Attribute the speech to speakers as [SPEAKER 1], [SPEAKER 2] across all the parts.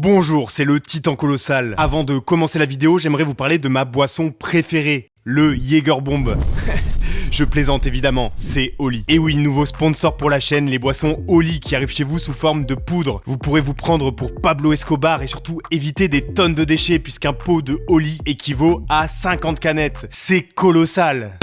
[SPEAKER 1] Bonjour, c'est le Titan Colossal. Avant de commencer la vidéo, j'aimerais vous parler de ma boisson préférée, le Jägerbomb. Je plaisante évidemment, c'est Oli. Et oui, nouveau sponsor pour la chaîne, les boissons Oli qui arrivent chez vous sous forme de poudre. Vous pourrez vous prendre pour Pablo Escobar et surtout éviter des tonnes de déchets puisqu'un pot de Oli équivaut à 50 canettes. C'est colossal.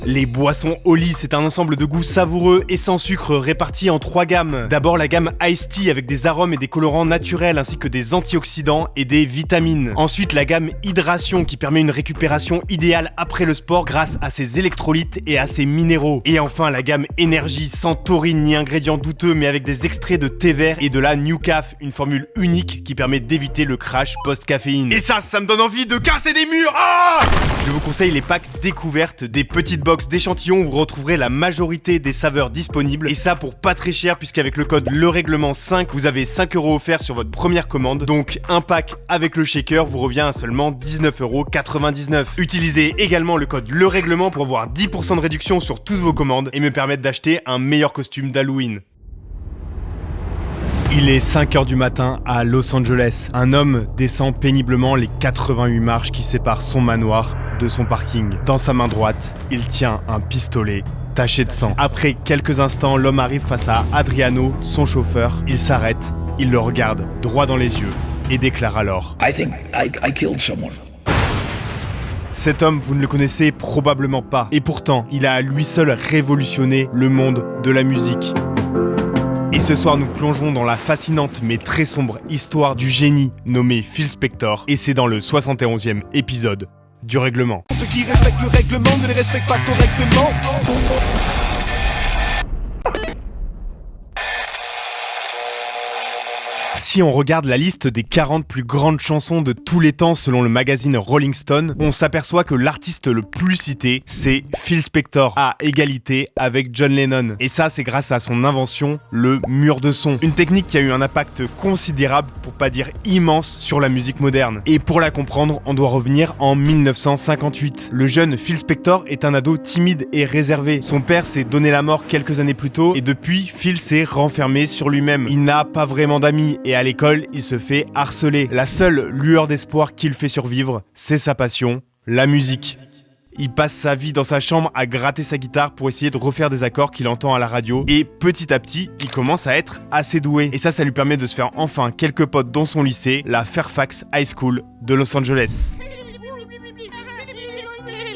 [SPEAKER 1] Les boissons Oli, c'est un ensemble de goûts savoureux et sans sucre répartis en 3 gammes. D'abord la gamme Iced Tea avec des arômes et des colorants naturels ainsi que des antioxydants et des vitamines. Ensuite la gamme Hydration qui permet une récupération idéale après le sport grâce à ses électrolytes et à ses minéraux. Et enfin la gamme Énergie sans taurine ni ingrédients douteux mais avec des extraits de thé vert et de la New Caf, une formule unique qui permet d'éviter le crash post-caféine. Et ça me donne envie de casser des murs. Je vous conseille les packs découvertes, des petites box d'échantillons où vous retrouverez la majorité des saveurs disponibles et ça pour pas très cher puisqu'avec le code LEREGLEMENT5 vous avez 5 € offerts sur votre première commande, donc un pack avec le shaker vous revient à seulement 19,99 €. Utilisez également le code LEREGLEMENT pour avoir 10% de réduction sur toutes vos commandes et me permettre d'acheter un meilleur costume d'Halloween. Il est 5h du matin à Los Angeles. Un homme descend péniblement les 88 marches qui séparent son manoir de son parking. Dans sa main droite, il tient un pistolet taché de sang. Après quelques instants, l'homme arrive face à Adriano, son chauffeur. Il s'arrête, il le regarde droit dans les yeux et déclare alors
[SPEAKER 2] I think I killed someone.
[SPEAKER 1] Cet homme, vous ne le connaissez probablement pas. Et pourtant, il a à lui seul révolutionné le monde de la musique. Et ce soir, nous plongerons dans la fascinante mais très sombre histoire du génie nommé Phil Spector. Et c'est dans le 71e épisode du Règlement.
[SPEAKER 3] Ceux qui respectent le règlement ne les respectent pas correctement.
[SPEAKER 1] Si on regarde la liste des 40 plus grandes chansons de tous les temps selon le magazine Rolling Stone, on s'aperçoit que l'artiste le plus cité, c'est Phil Spector, à égalité avec John Lennon. Et ça, c'est grâce à son invention, le mur de son. Une technique qui a eu un impact considérable, pour pas dire immense, sur la musique moderne. Et pour la comprendre, on doit revenir en 1958. Le jeune Phil Spector est un ado timide et réservé. Son père s'est donné la mort quelques années plus tôt, et depuis, Phil s'est renfermé sur lui-même. Il n'a pas vraiment d'amis, et à l'école, il se fait harceler. La seule lueur d'espoir qui le fait survivre, c'est sa passion, la musique. Il passe sa vie dans sa chambre à gratter sa guitare pour essayer de refaire des accords qu'il entend à la radio. Et petit à petit, il commence à être assez doué. Et ça lui permet de se faire enfin quelques potes dans son lycée, la Fairfax High School de Los Angeles.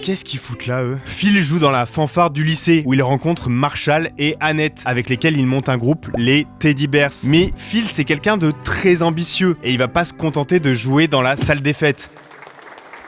[SPEAKER 1] Qu'est-ce qu'ils foutent là, eux ? Phil joue dans la fanfare du lycée, où il rencontre Marshall et Annette, avec lesquels il monte un groupe, les Teddy Bears. Mais Phil, c'est quelqu'un de très ambitieux, et il va pas se contenter de jouer dans la salle des fêtes.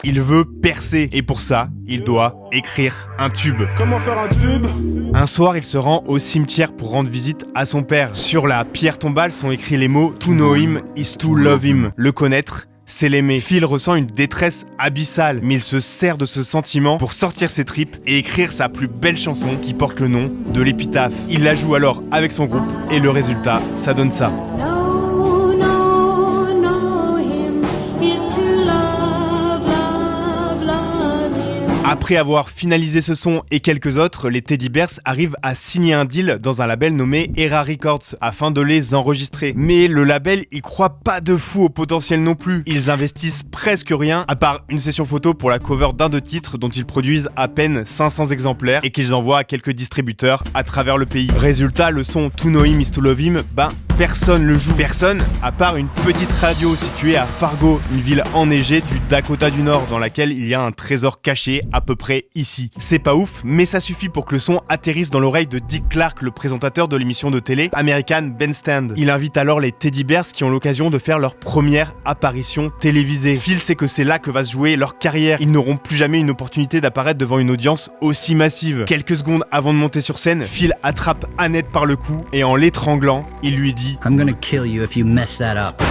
[SPEAKER 1] Il veut percer, et pour ça, il doit écrire un tube.
[SPEAKER 3] Comment faire un tube ?
[SPEAKER 1] Un soir, il se rend au cimetière pour rendre visite à son père. Sur la pierre tombale sont écrits les mots « To know him is to love him ». Le connaître, c'est l'aimer. Phil ressent une détresse abyssale, mais il se sert de ce sentiment pour sortir ses tripes et écrire sa plus belle chanson qui porte le nom de l'épitaphe. Il la joue alors avec son groupe et le résultat, ça donne ça. Après avoir finalisé ce son et quelques autres, les Teddy Bears arrivent à signer un deal dans un label nommé Era Records afin de les enregistrer. Mais le label, il croit pas de fou au potentiel non plus. Ils investissent presque rien, à part une session photo pour la cover d'un de titres dont ils produisent à peine 500 exemplaires et qu'ils envoient à quelques distributeurs à travers le pays. Résultat, le son To Know Him Is To Love Him, personne le joue. Personne, à part une petite radio située à Fargo, une ville enneigée du Dakota du Nord dans laquelle il y a un trésor caché à peu près ici. C'est pas ouf, mais ça suffit pour que le son atterrisse dans l'oreille de Dick Clark, le présentateur de l'émission de télé American Bandstand. Il invite alors les Teddy Bears qui ont l'occasion de faire leur première apparition télévisée. Phil sait que c'est là que va se jouer leur carrière. Ils n'auront plus jamais une opportunité d'apparaître devant une audience aussi massive. Quelques secondes avant de monter sur scène, Phil attrape Annette par le cou et en l'étranglant, il lui dit
[SPEAKER 2] I'm gonna kill you if you mess that up.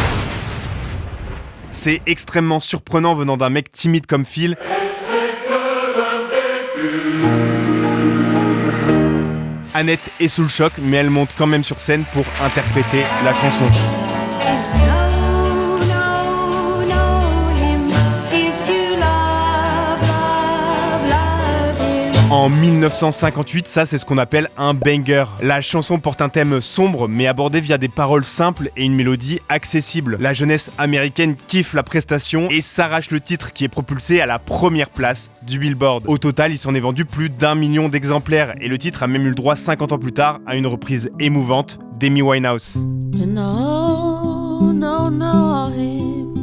[SPEAKER 1] C'est extrêmement surprenant venant d'un mec timide comme Phil. Annette est sous le choc, mais elle monte quand même sur scène pour interpréter la chanson. En 1958, ça c'est ce qu'on appelle un banger. La chanson porte un thème sombre mais abordé via des paroles simples et une mélodie accessible. La jeunesse américaine kiffe la prestation et s'arrache le titre qui est propulsé à la première place du Billboard. Au total, il s'en est vendu plus d'1 million d'exemplaires et le titre a même eu le droit 50 ans plus tard à une reprise émouvante d'Amy Winehouse.
[SPEAKER 4] To know, know him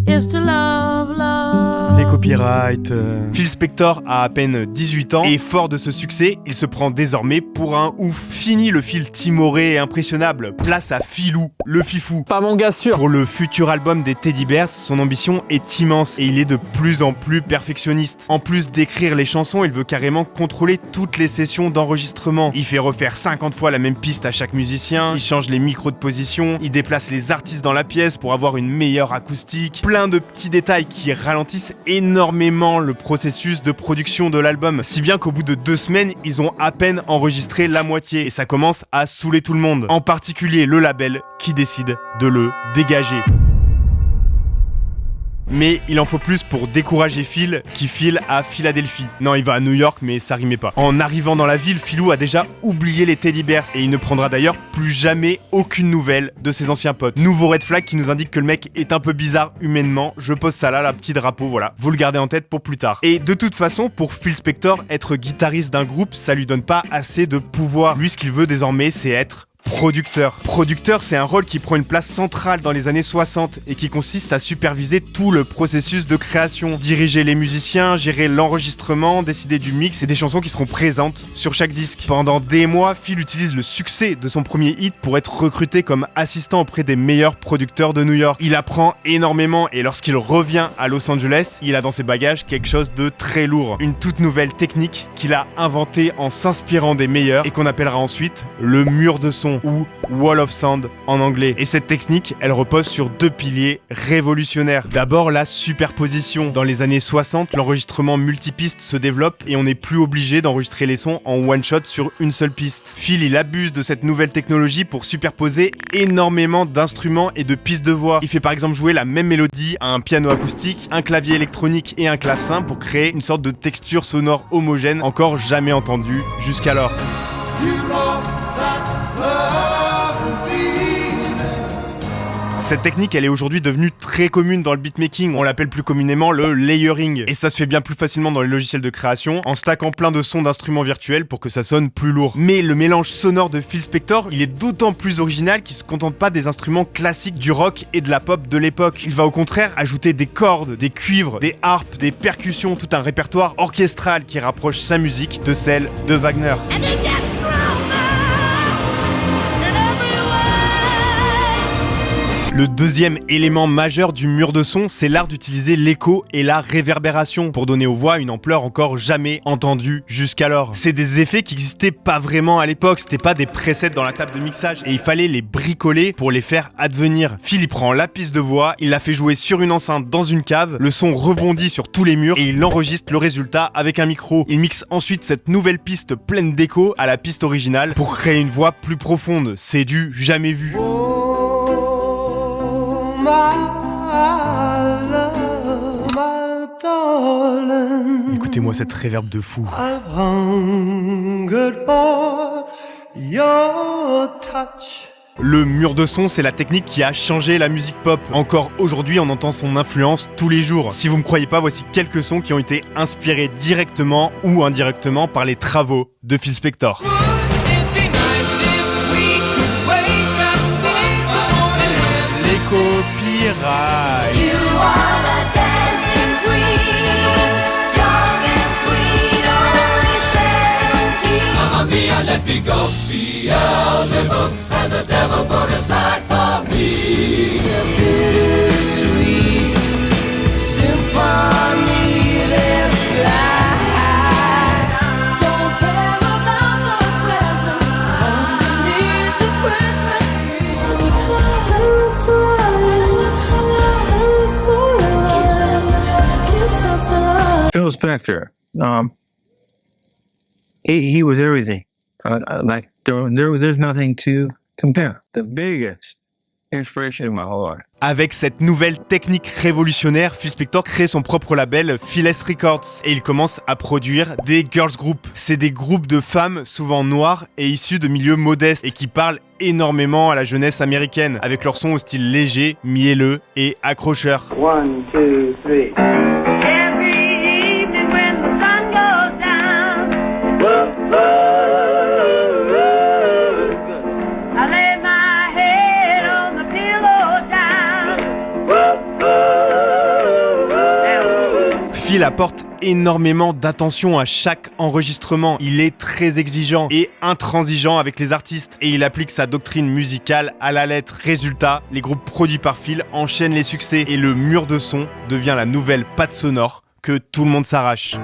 [SPEAKER 4] is to love, love.
[SPEAKER 1] Les copyrights. Phil Spector a à peine 18 ans et fort de ce succès, il se prend désormais pour un ouf. Fini le Phil timoré et impressionnable, place à Philou, le fifou.
[SPEAKER 5] Pas mon gars sûr.
[SPEAKER 1] Pour le futur album des Teddy Bears, son ambition est immense et il est de plus en plus perfectionniste. En plus d'écrire les chansons, il veut carrément contrôler toutes les sessions d'enregistrement. Il fait refaire 50 fois la même piste à chaque musicien, il change les micros de position, il déplace les artistes dans la pièce pour avoir une meilleure acoustique. Plein de petits détails qui ralentissent énormément le processus de production de l'album, si bien qu'au bout de 2 semaines, ils ont à peine enregistré la moitié et ça commence à saouler tout le monde, en particulier le label qui décide de le dégager. Mais il en faut plus pour décourager Phil, qui file à Philadelphie. Non, il va à New York, mais ça rimait pas. En arrivant dans la ville, Philou a déjà oublié les Teddy Bears et il ne prendra d'ailleurs plus jamais aucune nouvelle de ses anciens potes. Nouveau red flag qui nous indique que le mec est un peu bizarre humainement. Je pose ça là, la petit drapeau, voilà. Vous le gardez en tête pour plus tard. Et de toute façon, pour Phil Spector, être guitariste d'un groupe, ça lui donne pas assez de pouvoir. Lui, ce qu'il veut désormais, c'est être producteur. Producteur, c'est un rôle qui prend une place centrale dans les années 60 et qui consiste à superviser tout le processus de création. Diriger les musiciens, gérer l'enregistrement, décider du mix et des chansons qui seront présentes sur chaque disque. Pendant des mois, Phil utilise le succès de son premier hit pour être recruté comme assistant auprès des meilleurs producteurs de New York. Il apprend énormément et lorsqu'il revient à Los Angeles, il a dans ses bagages quelque chose de très lourd. Une toute nouvelle technique qu'il a inventée en s'inspirant des meilleurs et qu'on appellera ensuite le mur de son ou Wall of Sound en anglais. Et cette technique, elle repose sur 2 piliers révolutionnaires. D'abord, la superposition. Dans les années 60, l'enregistrement multipiste se développe et on n'est plus obligé d'enregistrer les sons en one shot sur une seule piste. Phil, il abuse de cette nouvelle technologie pour superposer énormément d'instruments et de pistes de voix. Il fait par exemple jouer la même mélodie à un piano acoustique, un clavier électronique et un clavecin pour créer une sorte de texture sonore homogène encore jamais entendue jusqu'alors. Cette technique, elle est aujourd'hui devenue très commune dans le beatmaking. On l'appelle plus communément le layering. Et ça se fait bien plus facilement dans les logiciels de création, en stackant plein de sons d'instruments virtuels pour que ça sonne plus lourd. Mais le mélange sonore de Phil Spector, il est d'autant plus original qu'il se contente pas des instruments classiques du rock et de la pop de l'époque. Il va au contraire ajouter des cordes, des cuivres, des harpes, des percussions, tout un répertoire orchestral qui rapproche sa musique de celle de Wagner. Le deuxième élément majeur du mur de son, c'est l'art d'utiliser l'écho et la réverbération pour donner aux voix une ampleur encore jamais entendue jusqu'alors. C'est des effets qui n'existaient pas vraiment à l'époque, c'était pas des presets dans la table de mixage et il fallait les bricoler pour les faire advenir. Phil, il prend la piste de voix, il la fait jouer sur une enceinte dans une cave, le son rebondit sur tous les murs et il enregistre le résultat avec un micro. Il mixe ensuite cette nouvelle piste pleine d'écho à la piste originale pour créer une voix plus profonde. C'est du jamais vu. Écoutez-moi cette réverb de fou. Le mur de son, c'est la technique qui a changé la musique pop. Encore aujourd'hui, on entend son influence tous les jours. Si vous me croyez pas, voici quelques sons qui ont été inspirés directement ou indirectement par les travaux de Phil Spector. Les copyrights.
[SPEAKER 6] You are the dancing queen, young and sweet, only 17. Mamma mia, let me go. Beelzebub has a devil put aside for me. It's a bittersweet symphony that's light. Don't care about the present, underneath the Christmas tree.
[SPEAKER 7] Phil Spector, he was everything. Like there's nothing to compare. The biggest inspiration in my whole life.
[SPEAKER 1] Avec cette nouvelle technique révolutionnaire, Phil Spector crée son propre label Philles Records et il commence à produire des girls groups. C'est des groupes de femmes souvent noires et issues de milieux modestes et qui parlent énormément à la jeunesse américaine avec leur son au style léger, mielleux et accrocheur.
[SPEAKER 5] 1, 2, 3.
[SPEAKER 4] Every evening when the sun goes down, I lay my head on the pillow down.
[SPEAKER 1] Phil apporte énormément d'attention à chaque enregistrement. Il est très exigeant et intransigeant avec les artistes et il applique sa doctrine musicale à la lettre. Résultat, les groupes produits par Phil enchaînent les succès et le mur de son devient la nouvelle patte sonore que tout le monde s'arrache.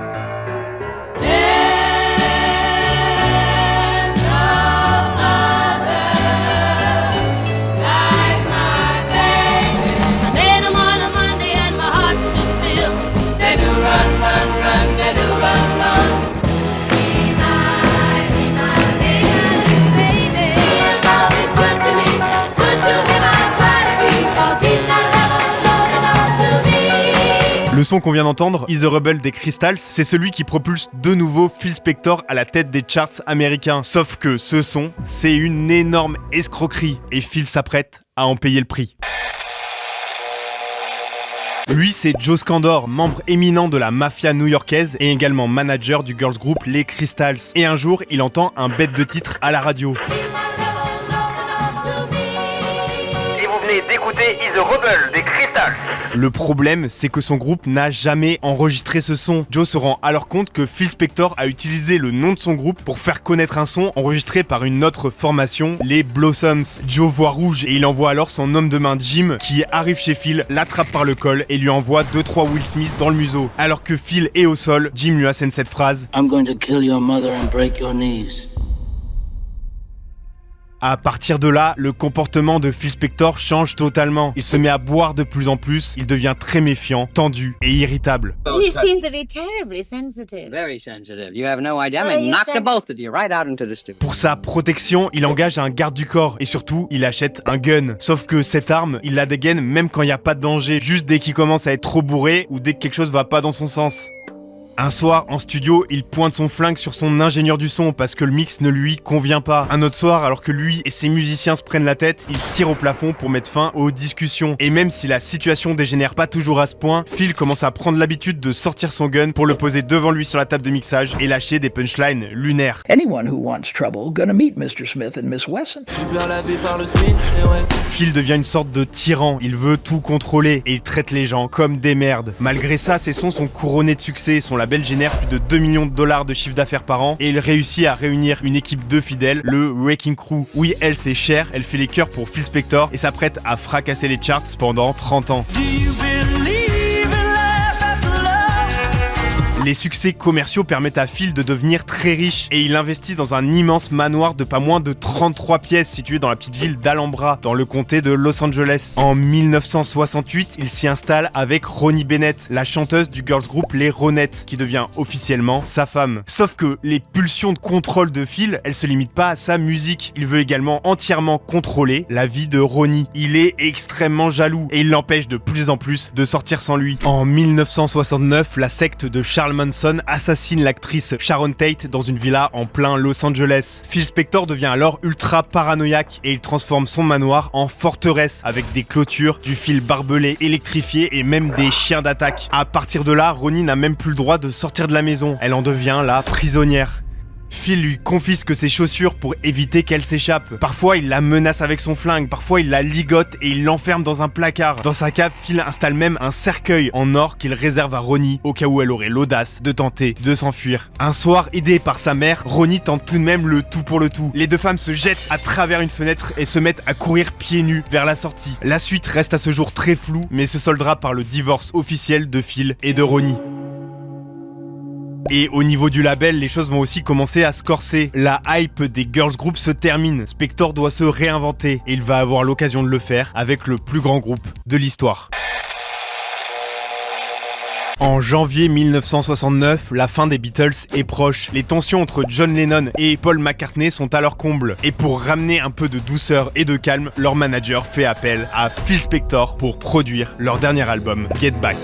[SPEAKER 1] Le son qu'on vient d'entendre, Is a Rebel des Crystals, c'est celui qui propulse de nouveau Phil Spector à la tête des charts américains. Sauf que ce son, c'est une énorme escroquerie et Phil s'apprête à en payer le prix. Lui, c'est Joe Scandor, membre éminent de la mafia new-yorkaise et également manager du girls group Les Crystals. Et un jour, il entend un bête de titre à la radio.
[SPEAKER 8] Et vous venez d'écouter Is a Rebel des Crystals.
[SPEAKER 1] Le problème, c'est que son groupe n'a jamais enregistré ce son. Joe se rend alors compte que Phil Spector a utilisé le nom de son groupe pour faire connaître un son enregistré par une autre formation, les Blossoms. Joe voit rouge et il envoie alors son homme de main Jim qui arrive chez Phil, l'attrape par le col et lui envoie 2-3 Will Smith dans le museau. Alors que Phil est au sol, Jim lui assène cette phrase:
[SPEAKER 2] I'm going to kill your mother and break your knees.
[SPEAKER 1] À partir de là, le comportement de Phil Spector change totalement. Il se met à boire de plus en plus, il devient très méfiant, tendu et irritable.
[SPEAKER 9] He seems to be terribly sensitive.
[SPEAKER 10] Very sensitive. You have no idea. I mean, knock the both of you right out into the stew.
[SPEAKER 1] Pour sa protection, il engage un garde du corps et surtout, il achète un gun. Sauf que cette arme, il la dégaine même quand il n'y a pas de danger, juste dès qu'il commence à être trop bourré ou dès que quelque chose va pas dans son sens. Un soir, en studio, il pointe son flingue sur son ingénieur du son parce que le mix ne lui convient pas. Un autre soir, alors que lui et ses musiciens se prennent la tête, il tire au plafond pour mettre fin aux discussions. Et même si la situation dégénère pas toujours à ce point, Phil commence à prendre l'habitude de sortir son gun pour le poser devant lui sur la table de mixage et lâcher des punchlines lunaires.
[SPEAKER 2] Anyone who wants trouble gonna meet Mr. Smith and Miss Wesson.
[SPEAKER 1] Phil devient une sorte de tyran, il veut tout contrôler et il traite les gens comme des merdes. Malgré ça, ses sons sont couronnés de succès, son label génère plus de 2 millions de dollars de chiffre d'affaires par an et il réussit à réunir une équipe de fidèles, le Wrecking Crew. Oui, elle c'est Cher, elle fait les chœurs pour Phil Spector et s'apprête à fracasser les charts pendant 30 ans. Les succès commerciaux permettent à Phil de devenir très riche et il investit dans un immense manoir de pas moins de 33 pièces situé dans la petite ville d'Alhambra, dans le comté de Los Angeles. En 1968, il s'y installe avec Ronnie Bennett, la chanteuse du girls group Les Ronettes, qui devient officiellement sa femme. Sauf que les pulsions de contrôle de Phil, elles se limitent pas à sa musique. Il veut également entièrement contrôler la vie de Ronnie. Il est extrêmement jaloux et il l'empêche de plus en plus de sortir sans lui. En 1969, la secte de Charles Manson assassine l'actrice Sharon Tate dans une villa en plein Los Angeles. Phil Spector devient alors ultra paranoïaque et il transforme son manoir en forteresse avec des clôtures, du fil barbelé électrifié et même des chiens d'attaque. À partir de là, Ronnie n'a même plus le droit de sortir de la maison. Elle en devient la prisonnière. Phil lui confisque ses chaussures pour éviter qu'elle s'échappe. Parfois, il la menace avec son flingue, parfois il la ligote et il l'enferme dans un placard. Dans sa cave, Phil installe même un cercueil en or qu'il réserve à Ronnie au cas où elle aurait l'audace de tenter de s'enfuir. Un soir, aidé par sa mère, Ronnie tente tout de même le tout pour le tout. Les deux femmes se jettent à travers une fenêtre et se mettent à courir pieds nus vers la sortie. La suite reste à ce jour très floue, mais se soldera par le divorce officiel de Phil et de Ronnie. Et au niveau du label, les choses vont aussi commencer à se corser. La hype des girls group se termine. Spector doit se réinventer et il va avoir l'occasion de le faire avec le plus grand groupe de l'histoire. En janvier 1969, la fin des Beatles est proche. Les tensions entre John Lennon et Paul McCartney sont à leur comble. Et pour ramener un peu de douceur et de calme, leur manager fait appel à Phil Spector pour produire leur dernier album, Get Back.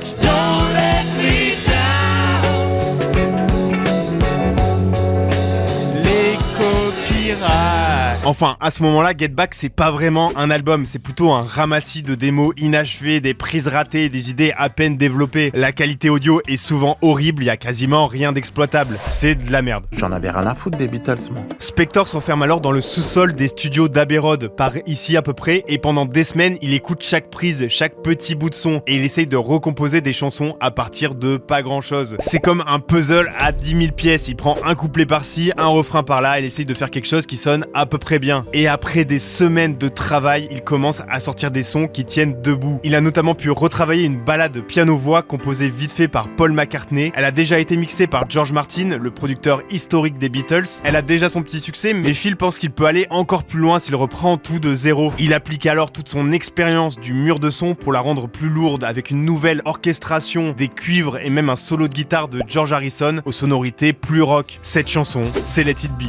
[SPEAKER 1] Les copyrights. Enfin, à ce moment-là, Get Back, c'est pas vraiment un album, c'est plutôt un ramassis de démos inachevées, des prises ratées, des idées à peine développées. La qualité audio est souvent horrible, il y a quasiment rien d'exploitable. C'est de la merde.
[SPEAKER 5] J'en avais rien à foutre des Beatles, moi.
[SPEAKER 1] Spector s'enferme alors dans le sous-sol des studios d'Abbey Road, par ici à peu près, et pendant des semaines, il écoute chaque prise, chaque petit bout de son, et il essaye de recomposer des chansons à partir de pas grand-chose. C'est comme un puzzle à 10 000 pièces, il prend un couplet par-ci, un refrain par-là, il essaye de faire quelque chose qui sonne à peu près bien. Et après des semaines de travail, il commence à sortir des sons qui tiennent debout. Il a notamment pu retravailler une ballade piano-voix composée vite fait par Paul McCartney. Elle a déjà été mixée par George Martin, le producteur historique des Beatles. Elle a déjà son petit succès, mais Phil pense qu'il peut aller encore plus loin s'il reprend tout de zéro. Il applique alors toute son expérience du mur de son pour la rendre plus lourde, avec une nouvelle orchestration, des cuivres et même un solo de guitare de George Harrison aux sonorités plus rock. Cette chanson, c'est Let It Be.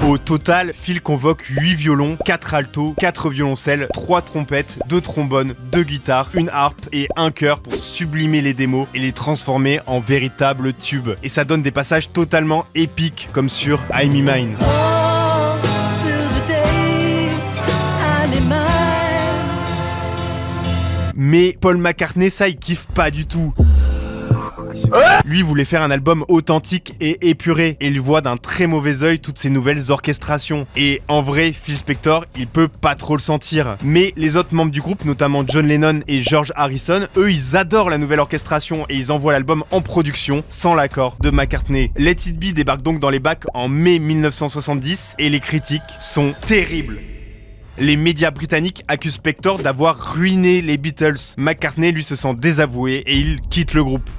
[SPEAKER 1] Au total, Phil convoque 8 violons, 4 altos, 4 violoncelles, 3 trompettes, 2 trombones, 2 guitares, une harpe et un chœur pour sublimer les démos et les transformer en véritables tubes. Et ça donne des passages totalement épiques, comme sur I'm In Mine. Mais Paul McCartney, ça, il kiffe pas du tout. Lui voulait faire un album authentique et épuré, et il voit d'un très mauvais œil toutes ces nouvelles orchestrations. Et en vrai, Phil Spector, il peut pas trop le sentir. Mais les autres membres du groupe, notamment John Lennon et George Harrison, eux, ils adorent la nouvelle orchestration et ils envoient l'album en production sans l'accord de McCartney. Let It Be débarque donc dans les bacs en mai 1970 et les critiques sont terribles. Les médias britanniques accusent Spector d'avoir ruiné les Beatles. McCartney, lui, se sent désavoué et il quitte le groupe.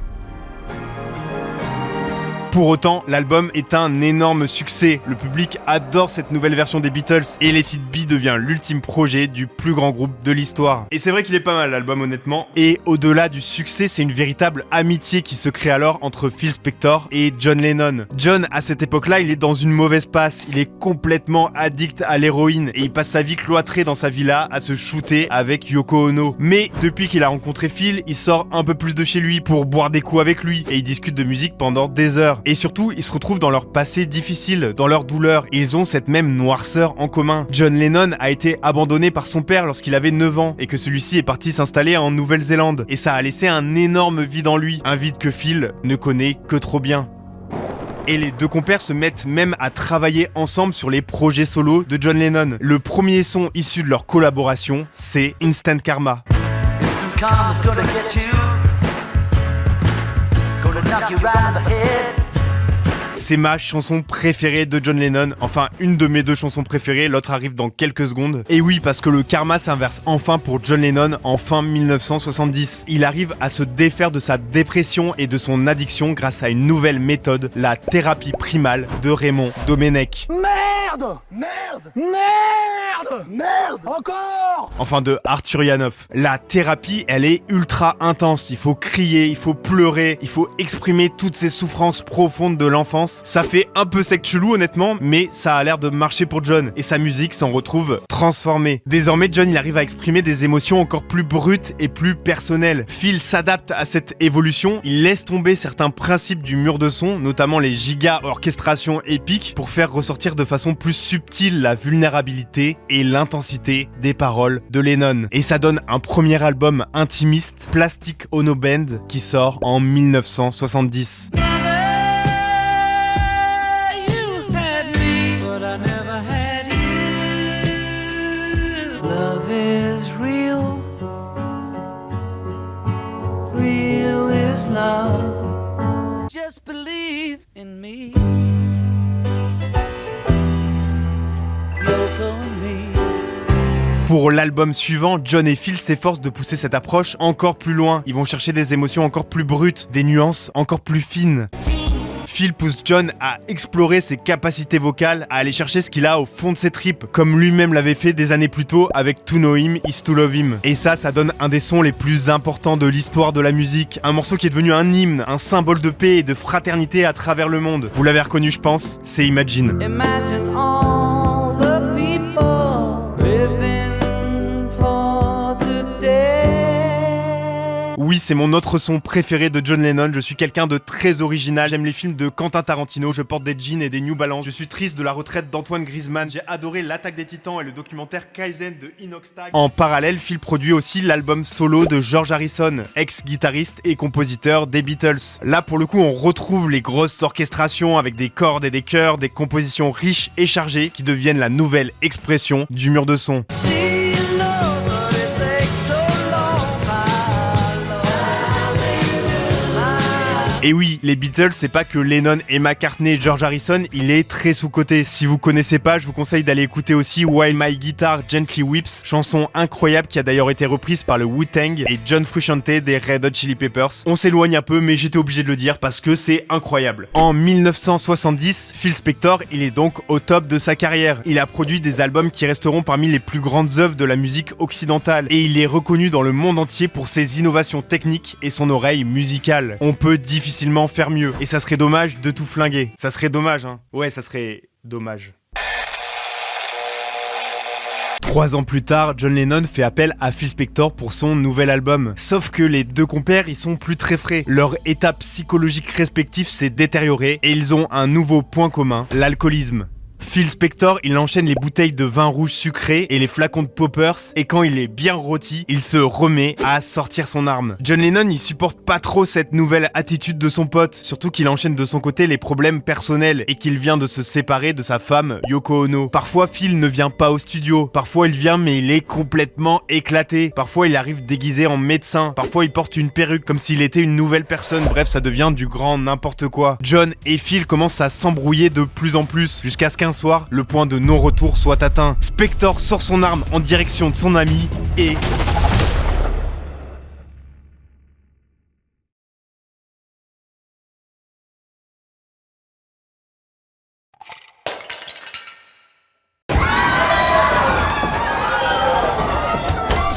[SPEAKER 1] Pour autant, l'album est un énorme succès. Le public adore cette nouvelle version des Beatles et Let It Be devient l'ultime projet du plus grand groupe de l'histoire. Et c'est vrai qu'il est pas mal l'album honnêtement. Et au-delà du succès, c'est une véritable amitié qui se crée alors entre Phil Spector et John Lennon. John, à cette époque-là, il est dans une mauvaise passe. Il est complètement addict à l'héroïne et il passe sa vie cloîtré dans sa villa à se shooter avec Yoko Ono. Mais depuis qu'il a rencontré Phil, il sort un peu plus de chez lui pour boire des coups avec lui et ils discutent de musique pendant des heures. Et surtout, ils se retrouvent dans leur passé difficile, dans leur douleur, et ils ont cette même noirceur en commun. John Lennon a été abandonné par son père lorsqu'il avait 9 ans, et que celui-ci est parti s'installer en Nouvelle-Zélande. Et ça a laissé un énorme vide en lui, un vide que Phil ne connaît que trop bien. Et les deux compères se mettent même à travailler ensemble sur les projets solos de John Lennon. Le premier son issu de leur collaboration, c'est Instant Karma. C'est ma chanson préférée de John Lennon, enfin une de mes 2 chansons préférées, l'autre arrive dans quelques secondes. Et oui, parce que le karma s'inverse enfin pour John Lennon en fin 1970. Il arrive à se défaire de sa dépression et de son addiction grâce à une nouvelle méthode, la thérapie primale de Raymond Domenech.
[SPEAKER 3] Merde! Merde! Merde! Merde! Encore!
[SPEAKER 1] Enfin de Arthur Janov. La thérapie, elle est ultra intense, il faut crier, il faut pleurer, il faut exprimer toutes ces souffrances profondes de l'enfance. Ça fait un peu sec chelou honnêtement, mais ça a l'air de marcher pour John, et sa musique s'en retrouve transformée. Désormais, John il arrive à exprimer des émotions encore plus brutes et plus personnelles. Phil s'adapte à cette évolution, il laisse tomber certains principes du mur de son, notamment les giga orchestrations épiques, pour faire ressortir de façon plus subtile la vulnérabilité et l'intensité des paroles de Lennon. Et ça donne un premier album intimiste, Plastic Ono Band, qui sort en 1970.
[SPEAKER 11] Just believe in me. Yoko and me.
[SPEAKER 1] Pour l'album suivant, John et Phil s'efforcent de pousser cette approche encore plus loin. Ils vont chercher des émotions encore plus brutes, des nuances encore plus fines. Phil pousse John à explorer ses capacités vocales, à aller chercher ce qu'il a au fond de ses tripes, comme lui-même l'avait fait des années plus tôt avec To Know Him Is To Love Him. Et ça donne un des sons les plus importants de l'histoire de la musique, un morceau qui est devenu un hymne, un symbole de paix et de fraternité à travers le monde. Vous l'avez reconnu, je pense, c'est Imagine.
[SPEAKER 11] Imagine all the people living for today.
[SPEAKER 1] Oui, c'est mon autre son préféré de John Lennon. Je suis quelqu'un de très original. J'aime les films de Quentin Tarantino. Je porte des jeans et des New Balance. Je suis triste de la retraite d'Antoine Griezmann. J'ai adoré L'Attaque des Titans et le documentaire Kaizen de Inox Tag. En parallèle, Phil produit aussi l'album solo de George Harrison, ex-guitariste et compositeur des Beatles. Là, pour le coup, on retrouve les grosses orchestrations avec des cordes et des chœurs, des compositions riches et chargées qui deviennent la nouvelle expression du mur de son. Et oui, les Beatles, c'est pas que Lennon et McCartney et George Harrison, il est très sous-coté. Si vous connaissez pas, je vous conseille d'aller écouter aussi While My Guitar Gently Weeps, chanson incroyable qui a d'ailleurs été reprise par le Wu-Tang et John Frusciante des Red Hot Chili Peppers. On s'éloigne un peu, mais j'étais obligé de le dire parce que c'est incroyable. En 1970, Phil Spector, il est donc au top de sa carrière. Il a produit des albums qui resteront parmi les plus grandes œuvres de la musique occidentale et il est reconnu dans le monde entier pour ses innovations techniques et son oreille musicale. On peut difficilement faire mieux. Et ça serait dommage de tout flinguer. Ça serait dommage, hein. Ouais, ça serait dommage. 3 ans plus tard, John Lennon fait appel à Phil Spector pour son nouvel album. Sauf que les deux compères, ils sont plus très frais. Leur état psychologique respectif s'est détérioré et ils ont un nouveau point commun, l'alcoolisme. Phil Spector, il enchaîne les bouteilles de vin rouge sucré et les flacons de poppers et quand il est bien rôti, il se remet à sortir son arme. John Lennon, il supporte pas trop cette nouvelle attitude de son pote, surtout qu'il enchaîne de son côté les problèmes personnels et qu'il vient de se séparer de sa femme Yoko Ono. Parfois, Phil ne vient pas au studio, parfois il vient mais il est complètement éclaté, parfois il arrive déguisé en médecin, parfois il porte une perruque comme s'il était une nouvelle personne, bref ça devient du grand n'importe quoi. John et Phil commencent à s'embrouiller de plus en plus, jusqu'à ce qu'un soir, le point de non-retour soit atteint. Spector sort son arme en direction de son ami et...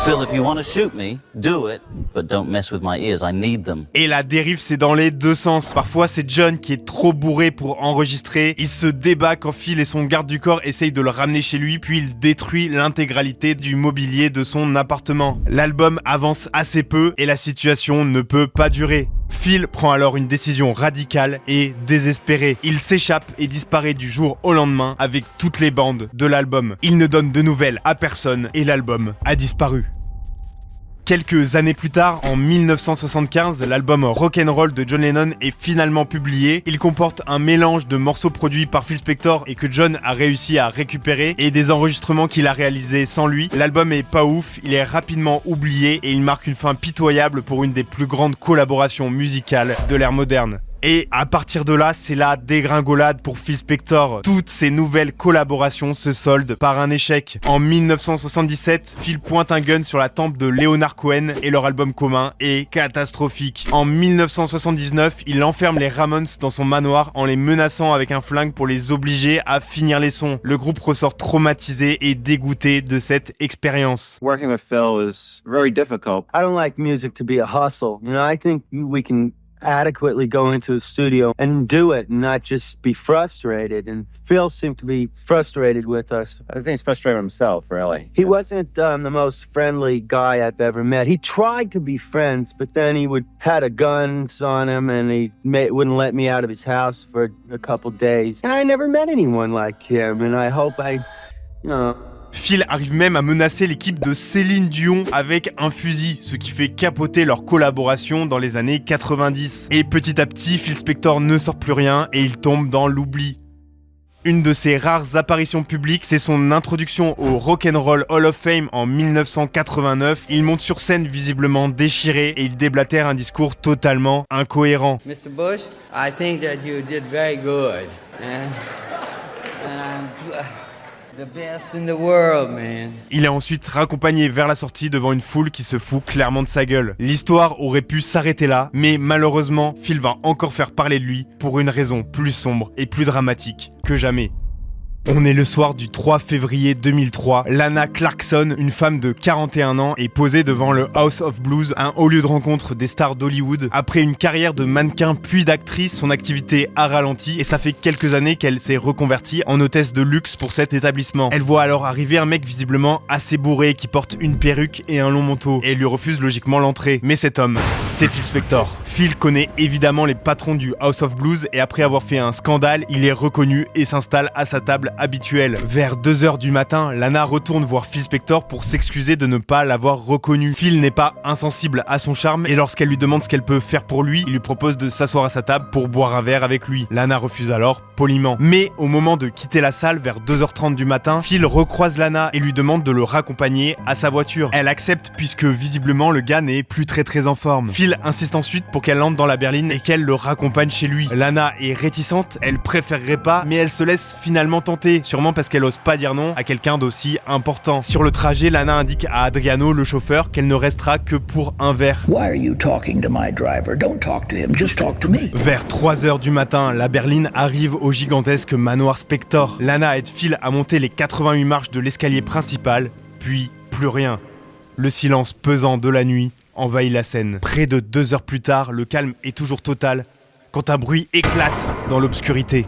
[SPEAKER 12] Phil, if you want to shoot me, do it, but don't mess with my ears, I need them.
[SPEAKER 1] Et la dérive, c'est dans les deux sens. Parfois, c'est John qui est trop bourré pour enregistrer. Il se débat quand Phil et son garde du corps essayent de le ramener chez lui, puis il détruit l'intégralité du mobilier de son appartement. L'album avance assez peu et la situation ne peut pas durer. Phil prend alors une décision radicale et désespérée. Il s'échappe et disparaît du jour au lendemain avec toutes les bandes de l'album. Il ne donne de nouvelles à personne et l'album a disparu. Quelques années plus tard, en 1975, l'album Rock'n'Roll de John Lennon est finalement publié. Il comporte un mélange de morceaux produits par Phil Spector et que John a réussi à récupérer et des enregistrements qu'il a réalisés sans lui. L'album est pas ouf, il est rapidement oublié et il marque une fin pitoyable pour une des plus grandes collaborations musicales de l'ère moderne. Et à partir de là, c'est la dégringolade pour Phil Spector. Toutes ces nouvelles collaborations se soldent par un échec. En 1977, Phil pointe un gun sur la tempe de Leonard Cohen et leur album commun est catastrophique. En 1979, il enferme les Ramones dans son manoir en les menaçant avec un flingue pour les obliger à finir les sons. Le groupe ressort traumatisé et dégoûté de cette expérience.
[SPEAKER 5] Working with Phil was very difficult.
[SPEAKER 7] I don't like music to be a hustle. You know, I think we can adequately go into a studio and do it and not just be frustrated. And Phil seemed to be frustrated with us.
[SPEAKER 5] I think he's frustrated himself, really.
[SPEAKER 7] He wasn't the most friendly guy I've ever met. He tried to be friends, but then he had a guns on him and he wouldn't let me out of his house for a couple days. And I never met anyone like him, and I hope
[SPEAKER 1] Phil arrive même à menacer l'équipe de Céline Dion avec un fusil, ce qui fait capoter leur collaboration dans les années 90. Et petit à petit, Phil Spector ne sort plus rien et il tombe dans l'oubli. Une de ses rares apparitions publiques, c'est son introduction au Rock'n'Roll Hall of Fame en 1989. Il monte sur scène visiblement déchiré et il déblatère un discours totalement incohérent.
[SPEAKER 10] Mr. Bush, I think that you did very good. And
[SPEAKER 7] The best in the world, man.
[SPEAKER 1] Il est ensuite raccompagné vers la sortie devant une foule qui se fout clairement de sa gueule. L'histoire aurait pu s'arrêter là, mais malheureusement, Phil va encore faire parler de lui pour une raison plus sombre et plus dramatique que jamais. On est le soir du 3 février 2003. Lana Clarkson, une femme de 41 ans, est posée devant le House of Blues, un haut lieu de rencontre des stars d'Hollywood. Après une carrière de mannequin puis d'actrice, son activité a ralenti et ça fait quelques années qu'elle s'est reconvertie en hôtesse de luxe pour cet établissement. Elle voit alors arriver un mec visiblement assez bourré qui porte une perruque et un long manteau et lui refuse logiquement l'entrée. Mais cet homme, c'est Phil Spector. Phil connaît évidemment les patrons du House of Blues et après avoir fait un scandale, il est reconnu et s'installe à sa table habituelle. Vers 2h du matin, Lana retourne voir Phil Spector pour s'excuser de ne pas l'avoir reconnu. Phil n'est pas insensible à son charme et lorsqu'elle lui demande ce qu'elle peut faire pour lui, il lui propose de s'asseoir à sa table pour boire un verre avec lui. Lana refuse alors, poliment. Mais au moment de quitter la salle, vers 2h30 du matin, Phil recroise Lana et lui demande de le raccompagner à sa voiture. Elle accepte puisque visiblement le gars n'est plus très en forme. Phil insiste ensuite pour qu'elle entre dans la berline et qu'elle le raccompagne chez lui. Lana est réticente, elle préférerait pas, mais elle se laisse finalement tenter. Sûrement parce qu'elle ose pas dire non à quelqu'un d'aussi important. Sur le trajet, Lana indique à Adriano, le chauffeur, qu'elle ne restera que pour un verre.
[SPEAKER 2] Why are you talking to my driver? Don't talk to him, just talk to me.
[SPEAKER 1] Vers 3h du matin, la berline arrive au gigantesque manoir Spector. Lana aide Phil à monter les 88 marches de l'escalier principal, puis plus rien. Le silence pesant de la nuit envahit la scène. Près de 2 heures plus tard, le calme est toujours total quand un bruit éclate dans l'obscurité.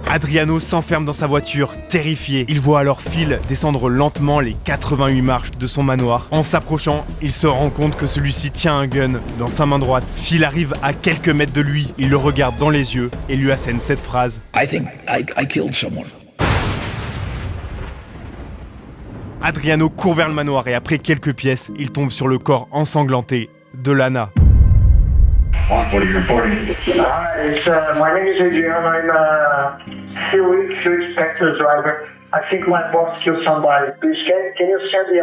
[SPEAKER 1] Adriano s'enferme dans sa voiture, terrifié. Il voit alors Phil descendre lentement les 88 marches de son manoir. En s'approchant, il se rend compte que celui-ci tient un gun dans sa main droite. Phil arrive à quelques mètres de lui, il le regarde dans les yeux et lui assène cette phrase.
[SPEAKER 2] I think I killed someone.
[SPEAKER 1] Adriano court vers le manoir et après quelques pièces, il tombe sur le corps ensanglanté de Lana.
[SPEAKER 13] What are you reporting? Hi, my name is Adrian. I'm Phil Spector's driver. I think my boss killed somebody. Please, can you send the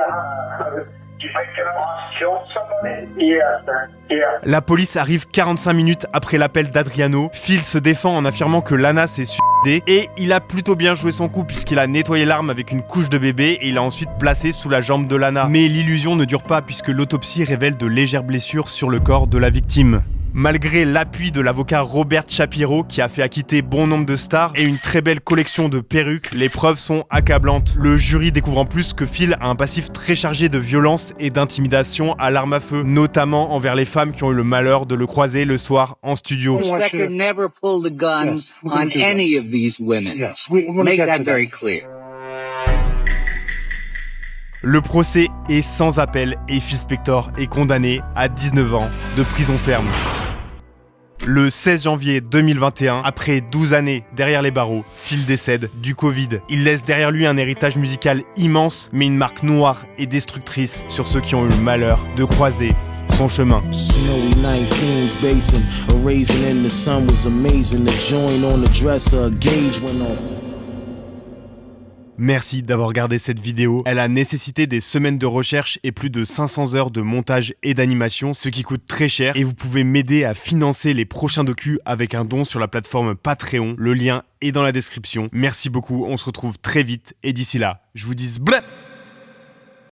[SPEAKER 1] La police arrive 45 minutes après l'appel d'Adriano. Phil se défend en affirmant que Lana s'est suicidée et il a plutôt bien joué son coup puisqu'il a nettoyé l'arme avec une couche de bébé et il a ensuite placé sous la jambe de Lana. Mais l'illusion ne dure pas puisque l'autopsie révèle de légères blessures sur le corps de la victime. Malgré l'appui de l'avocat Robert Shapiro qui a fait acquitter bon nombre de stars et une très belle collection de perruques, les preuves sont accablantes. Le jury découvre en plus que Phil a un passif très chargé de violence et d'intimidation à l'arme à feu, notamment envers les femmes qui ont eu le malheur de le croiser le soir en studio.
[SPEAKER 10] Spector never pulled a gun on any of these women. Make that very clear.
[SPEAKER 1] Le procès est sans appel et Phil Spector est condamné à 19 ans de prison ferme. Le 16 janvier 2021, après 12 années derrière les barreaux, Phil décède du Covid. Il laisse derrière lui un héritage musical immense, mais une marque noire et destructrice sur ceux qui ont eu le malheur de croiser son chemin.
[SPEAKER 14] Snowy night, Queens Basin, a raisin in the sun was amazing. The joint on the dresser, a gauge went on.
[SPEAKER 1] Merci d'avoir regardé cette vidéo. Elle a nécessité des semaines de recherche et plus de 500 heures de montage et d'animation, ce qui coûte très cher. Et vous pouvez m'aider à financer les prochains docus avec un don sur la plateforme Patreon. Le lien est dans la description. Merci beaucoup, on se retrouve très vite. Et d'ici là, je vous dis bleu.